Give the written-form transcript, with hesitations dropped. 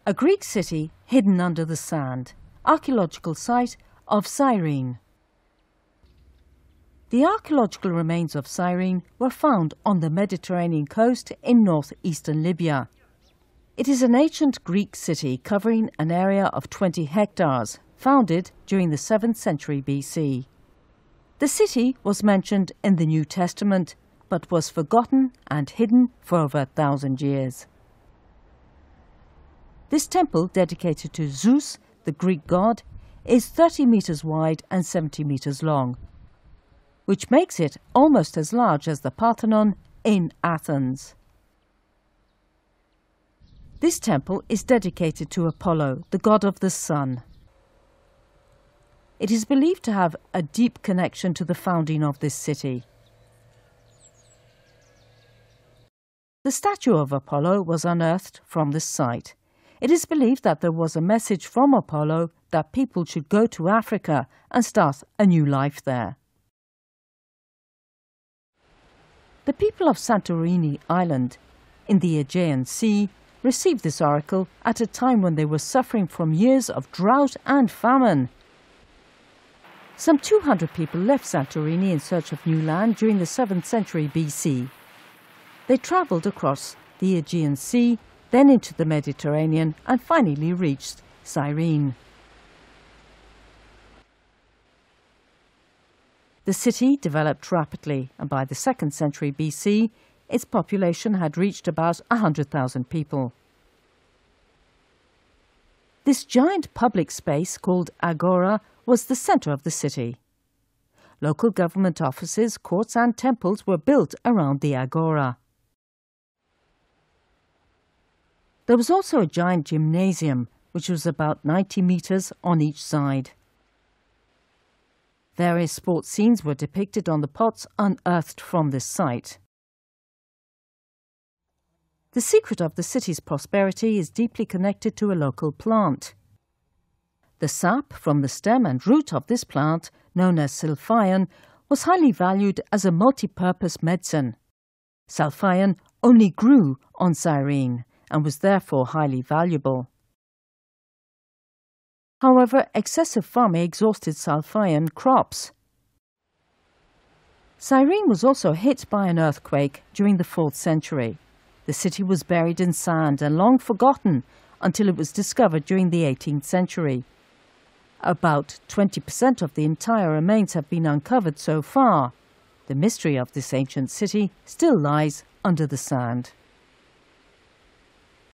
A Greek city hidden under the sand. Archaeological site of Cyrene. The archaeological remains of Cyrene were found on the Mediterranean coast in northeastern Libya. It is an ancient Greek city covering an area of 20 hectares, founded during the 7th century BC. The city was mentioned in the New Testament, but was forgotten and hidden for over 1,000 years. This temple, dedicated to Zeus, the Greek god, is 30 meters wide and 70 meters long, which makes it almost as large as the Parthenon in Athens. This temple is dedicated to Apollo, the god of the sun. It is believed to have a deep connection to the founding of this city. The statue of Apollo was unearthed from this site. It is believed that there was a message from Apollo that people should go to Africa and start a new life there. The people of Santorini Island in the Aegean Sea received this oracle at a time when they were suffering from years of drought and famine. Some 200 people left Santorini in search of new land during the 7th century BC. They travelled across the Aegean Sea, then into the Mediterranean, and finally reached Cyrene. The city developed rapidly, and by the 2nd century BC, its population had reached about 100,000 people. This giant public space called Agora was the centre of the city. Local government offices, courts and temples were built around the Agora. There was also a giant gymnasium, which was about 90 metres on each side. Various sports scenes were depicted on the pots unearthed from this site. The secret of the city's prosperity is deeply connected to a local plant. The sap from the stem and root of this plant, known as Salphien, was highly valued as a multi-purpose medicine. Salphien only grew on Cyrene and was therefore highly valuable. However, excessive farming exhausted Salphien crops. Cyrene was also hit by an earthquake during the 4th century. The city was buried in sand and long forgotten until it was discovered during the 18th century. About 20% of the entire remains have been uncovered so far. The mystery of this ancient city still lies under the sand.